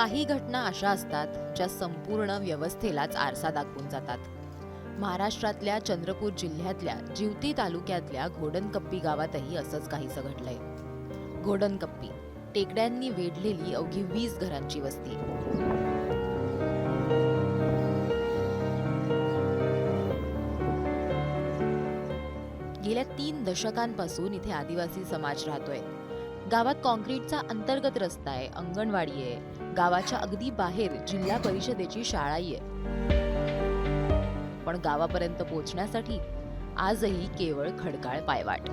काही घटना अशा असतात ज्या संपूर्ण व्यवस्थेलाच आरसा दाखवून जातात. महाराष्ट्रातल्या चंद्रपूर जिल्ह्यातल्या जिवती तालुक्यातल्या घोडणकप्पी गावातही असंच काहीसं घडलंय. घोडणकप्पी टेकड्यांनी वेढलेली अवघी 20 घरांची वस्ती. गेल्या 3 दशकांपासून इथे आदिवासी समाज राहतोय. गावात कॉन्क्रीटचा अंतर्गत रस्ता आहे, अंगणवाडी आहे, गावाच्या अगदी बाहेर जिल्हा परिषदेची शाळाही आहे. पण गावापर्यंत पोहोचण्यासाठी आजही केवळ खडकाळ पायवाट.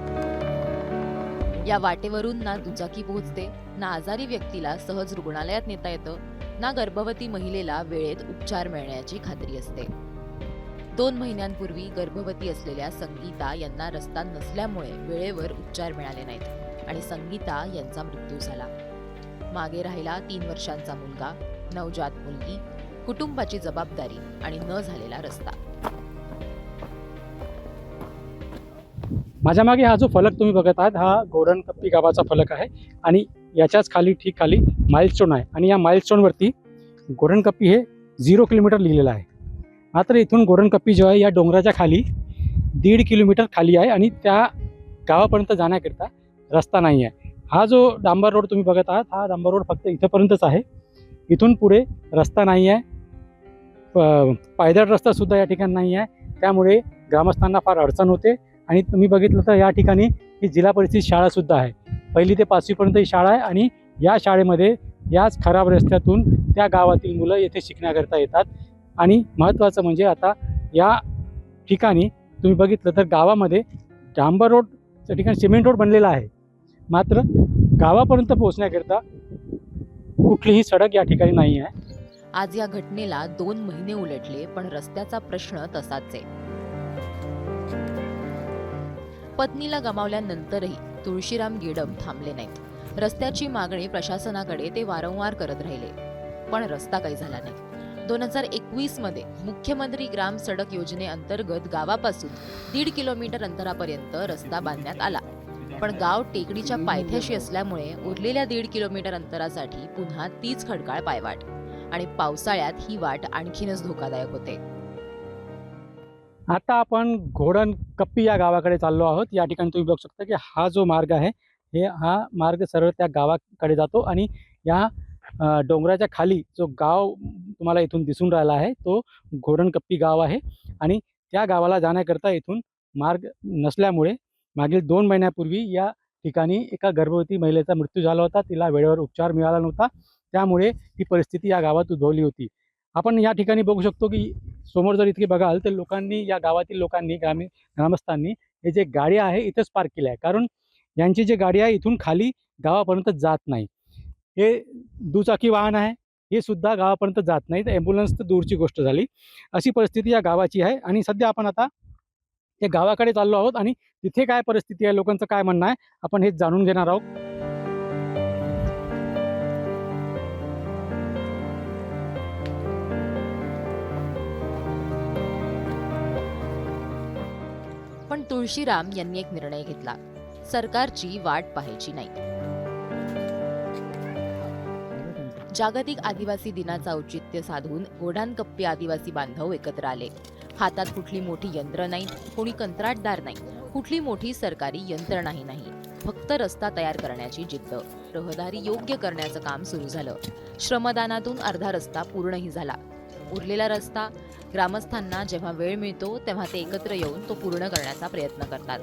या वाटेवरून ना दुचाकी पोहोचते, ना आजारी व्यक्तीला सहज रुग्णालयात नेता येतं, ना गर्भवती महिलेला वेळेत उपचार मिळण्याची खात्री असते. 2 महिन्यांपूर्वी गर्भवती असलेल्या संगीता यांना रस्ता नसल्यामुळे वेळेवर उपचार मिळाले नाहीत आणि संगीता यांचा मृत्यू झाला. मागे राहिला 3 वर्षांचा मुलगा, नवजात मुलगी, कुटुंबाची जबाबदारी आणि न झालेला रस्ता. माझ्या मागे हा जो फलक तुम्ही बघत आहात हा घोडणकप्पी गावाचा फलक आहे आणि याच्याच ठीक खाली माइलस्टोन आहे आणि या माइलस्टोनवरती घोडणकप्पी हे 0 किलोमीटर लिहिलेलं आहे. मात्र इथून घोडणकप्पी जो आहे या डोंगराच्या खाली 1.5 किलोमीटर खाली आहे आणि त्या गावापर्यंत जाण्याकरिता रस्ता नाही आहे. हा जो डांबर रोड तुम्ही बघत आहात हा डांबर रोड फक्त इथंपर्यंतच आहे. इथून पुढे रस्ता नाही आहे. पायदळ रस्तासुद्धा या ठिकाणी नाही आहे. त्यामुळे ग्रामस्थांना फार अडचण होते आणि तुम्ही बघितलं तर या ठिकाणी ही जिल्हा परिषद शाळासुद्धा आहे. 1ली ते 5वीपर्यंत ही शाळा आहे आणि या शाळेमध्ये याच खराब रस्त्यातून त्या गावातील मुलं येथे शिकण्याकरता येतात. आणि महत्त्वाचं म्हणजे आता या ठिकाणी तुम्ही बघितलं तर गावामध्ये डांबर रोडच्या ठिकाणी सिमेंट रोड बनलेला आहे. मात्र गावापर्यंत पोहोचण्याकरता कुठलीही सडक या ठिकाणी नाही आहे. आज या घटनेला 2 महिने उलटले पण रस्त्याचा प्रश्न तसाच आहे. पत्नीला गमावल्यानंतरही तुळशीराम गेडम थांबले नाहीत. रस्त्याची मागणी प्रशासनाकडे ते वारंवार करत राहिले पण रस्ता काही झाला नाही. 2021 मध्ये मुख्यमंत्री ग्राम सडक योजनेअंतर्गत गावापासून 1.5 किलोमीटर अंतरापर्यंत रस्ता बांधण्यात आला. पण गाव टेकडीच्या पायथ्याशी असल्यामुळे उरलेल्या 1.5 किलोमीटर अंतरासाठी पुन्हा तीच खडकाळ पायवाट आणि पावसाळ्यात ही वाट आणखीनच धोकादायक होते. आता आपण घोडणकप्पी या गावाकडे चाललो आहोत. या ठिकाणी तुम्ही बघू शकता की हा जो मार्ग आहे हा मार्ग सरळ त्या गावाकडे जातो आणि या डोंगराच्या खाली जो गाव तुम्हाला इथून दिसून राहिला आहे तो घोडणकप्पी गाव आहे आणि त्या गावाला जाण्याकरता इथून मार्ग नसल्यामुळे मागील 2 महिन्यापूर्वी या ठिकाणी एका गर्भवती महिलेचा मृत्यू झाला होता. तिला वेळेवर उपचार मिळाला नव्हता. त्यामुळे ही परिस्थिती या गावात उद्भवली होती. आपण या ठिकाणी बघू शकतो की समोर जर इतके बघाल तर लोकांनी या गावातील लोकांनी ग्रामस्थांनी हे जे गाडी आहे इथंच पार्क केली आहे. कारण यांची जी गाडी आहे इथून खाली गावापर्यंत जात नाही. हे दुचाकी वाहन आहे हे सुद्धा गावापर्यंत जात नाही. तर ॲम्ब्युलन्स तर दूरची गोष्ट झाली. अशी परिस्थिती या गावाची आहे आणि सध्या आपण आता या गावाकडे चाललो आहोत आणि तिथे काय परिस्थिती आहे, लोकांचं काय म्हणणं आहे, आपण हे जाणून घेणार आहोत. पण तुळशीराम यांनी एक निर्णय घेतला. सरकारची वाट पाहायची नाही. जागतिक आदिवासी दिनाचं औचित्य साधून घोडणकप्पी आदिवासी बांधव एकत्र आले. हातात कुठली मोठी यंत्र नाही, कोणी कंत्राटदार नाही, कुठली मोठी सरकारी यंत्रणाही नाही. फक्त रस्ता तयार करण्याची जिद्द. रहदारी योग्य करण्याचं काम सुरू झालं. श्रमदानातून अर्धा रस्ता पूर्णही झाला. उरलेला रस्ता ग्रामस्थांना जेव्हा वेळ मिळतो तेव्हा ते एकत्र येऊन तो पूर्ण करण्याचा प्रयत्न करतात.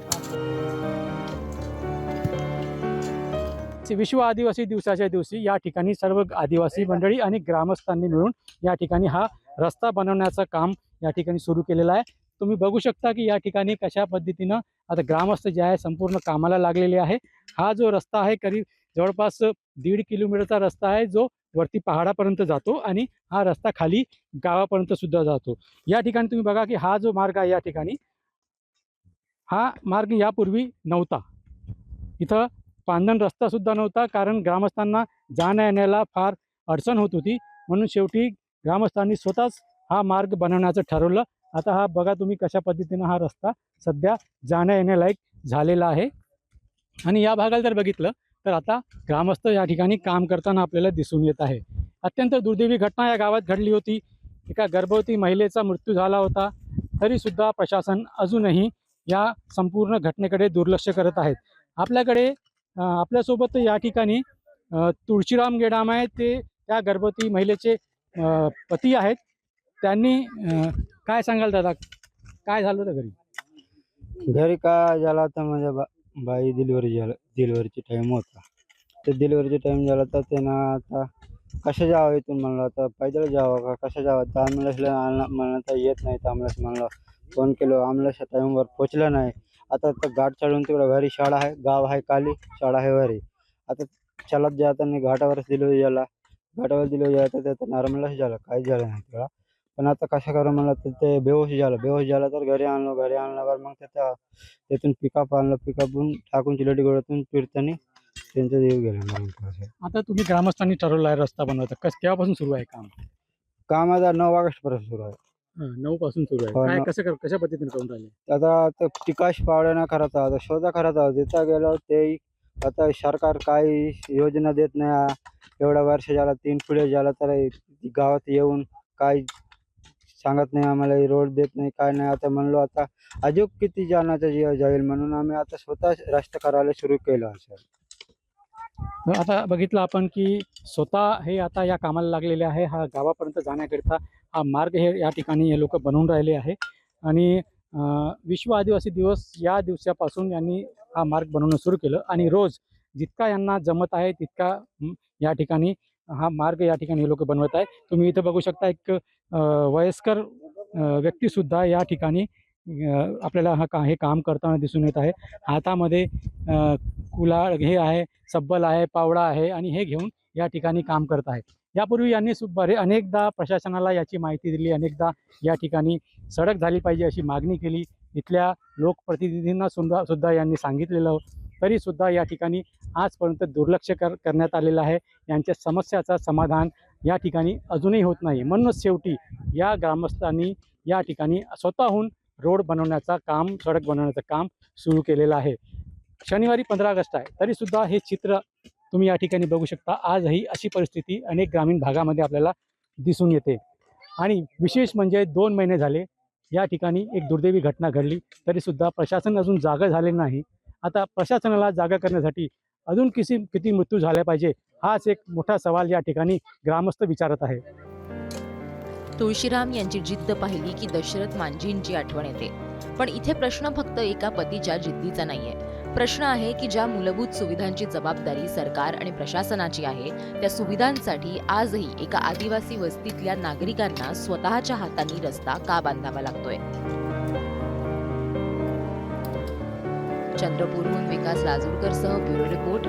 विश्व आदिवासी दिवसाच्या दिवशी या ठिकाणी सर्व आदिवासी मंडळी आणि ग्रामस्थांनी मिळून या ठिकाणी हा रस्ता बनवण्याचं काम या ठिकाणी सुरू केलेलं आहे. तुम्ही बघू शकता की या ठिकाणी कशा पद्धतीनं आता ग्रामस्थ जे आहे संपूर्ण कामाला लागलेले आहे. हा जो रस्ता आहे करीब जवळपास 1.5 किलोमीटरचा रस्ता आहे जो वरती पहाडापर्यंत जातो आणि हा रस्ता खाली गावापर्यंत सुद्धा जातो. या ठिकाणी तुम्ही बघा की हा जो मार्ग आहे या ठिकाणी हा मार्ग यापूर्वी नव्हता. इथं पांदण रस्ता सुद्धा नव्हता कारण ग्रामस्थांना जाण्या येण्याला फार अडचण होत होती. म्हणून शेवटी ग्रामस्थांनी स्वतःच हा मार्ग बनवण्याचं ठरवलं. आता हा बघा तुम्ही कशा पद्धतीनं हा रस्ता सध्या जाण्या येण्यालायक झालेला आहे. आणि या भागाला जर बघितलं तर आता ग्रामस्थ या ठिकाणी काम करताना आपल्याला दिसून येत आहे. अत्यंत दुर्दैवी घटना या गावात घडली होती. एका गर्भवती महिलेचा मृत्यू झाला होता. तरीसुद्धा प्रशासन अजूनही या संपूर्ण घटनेकडे दुर्लक्ष करत आहेत. आपल्याकडे आपल्यासोबत या ठिकाणी तुळशीराम गेडाम आहे. ते त्या गर्भवती महिलेचे पती आहेत. त्यांनी काय सांगाल दादा, काय झालं होतं घरी? घरी काय झालं होतं म्हणजे बाई डिलिव्हरीचा टाईम होता. ते डिलिव्हरीचा टाईम झाला तर त्यानं आता कसं जावं इथून म्हणलं, आता पैदल जावं का कसं जावं, तर ॲम्ब्युलन्सला म्हणलं तर येत नाही. तर ॲम्ब्युलन्स म्हणलं फोन केलो, ॲम्ब्युलन्सच्या टाईमवर पोचलं नाही. आता तर गाठ चढून तिकडं घरी शाळा आहे, गाव आहे खाली, शाळा आहे घरी. आता चालत जाताना घाटावरच डिलिव्हरी झाला. घाटावर डिलिव्हरी झाला तर त्याचं नॉर्मलच झालं, काहीच झालं नाही तेव्हा. पण आता कसं करू म्हणलं तर ते बेहोश झालं तर घरी आणल्यावर मग त्यातून पिकअप आणलं. पिकअपहून टाकून चिलटी गोळ्यातून फिरताना त्यांचा जीव गेला मरून. आता तुम्ही ग्रामस्थांनी ठरवलं आहे रस्ता बनवायचा, केव्हापासून सुरू आहे काम? काम आता 9 ऑगस्टपासून सुरू आहे. 9 पासून सुरू हो आहे. ना. कशा पद्धतीने करून राहिले? आता ते पिकाश पावड्यानं करत आहोत, शोधा करत आहोत. तिथं गेलो ते आता सरकार काही योजना देत नाही. एवढा वर्ष झाला, 3 पिढ्या झाला तर गावात येऊन काही सांगत नाही आम्हाला, रोड देत नाही, काय नाही. आता म्हणलो आता अजून किती जणांचा जीव जाईल म्हणून आम्ही आता स्वतः रस्ता करायला सुरू केलं सर. आता बघितलं आपण की स्वतः हे आता या कामाला लागलेले आहे. हा गावापर्यंत जाण्याकरिता हा मार्ग हे या ठिकाणी हे लोक बनवून राहिले आहे. आणि विश्व आदिवासी दिवस या दिवसापासून यांनी हा मार्ग बनवणं सुरू केलं. आणि रोज जितका यांना जमत आहे तितका या ठिकाणी हा मार्ग या ठिकाणी हे लोक बनवत आहे. तुम्ही इथं बघू शकता एक वयस्कर व्यक्तीसुद्धा या ठिकाणी आपल्याला हे काम करताना दिसून येत आहे. हातामध्ये कुलाळ हे आहे, सब्बल आहे, पावडा आहे आणि हे घेऊन या ठिकाणी काम करत आहेत. यापूर्वी यांनी अनेकदा प्रशासनाला याची माहिती दिली, अनेकदा या ठिकाणी सडक झाली पाहिजे अशी मागणी केली. इथल्या लोकप्रतिनिधींना सुद्धा यांनी सांगितलेलं, तरीसुद्धा या ठिकाणी आजपर्यंत दुर्लक्ष करण्यात आलेलं आहे. यांच्या समस्याचं समाधान या ठिकाणी अजूनही होत नाही. म्हणूनच शेवटी या ग्रामस्थांनी या ठिकाणी स्वतःहून रोड बनवण्याचा काम, सडक बनवण्याचं काम सुरू केलेलं आहे. शनिवारी 15 ऑगस्ट आहे, तरीसुद्धा हे चित्र तुम्ही या ठिकाणी बघू शकता. आजही अशी परिस्थिती अनेक ग्रामीण भागामध्ये आपल्याला दिसून येते. आणि विशेष म्हणजे 2 महिने झाले या ठिकाणी एक दुर्दैवी घटना घडली, तरीसुद्धा प्रशासन अजून जागं झाले नाही. आता प्रशासनाला जागा करण्यासाठी अजून किती मृत्यू झाल्या पाहिजे, हाच एक मोठा सवाल या ठिकाणी ग्रामस्थ विचारत आहे. तुळशीराम यांची जिद्द पाहिली की दशरथ मांझींची आठवण येते. पण इथे प्रश्न फक्त एका पतीच्या जिद्दीचा नाहीये. प्रश्न आहे की ज्या मूलभूत सुविधांची जबाबदारी सरकार आणि प्रशासनाची आहे, त्या सुविधांसाठी आजही एका आदिवासी वस्तीतल्या नागरिकांना स्वतःच्या हातांनी रस्ता का बांधावा लागतोय? चंद्रपूरहून विकास लाजूरकरसह ब्युरो रिपोर्ट,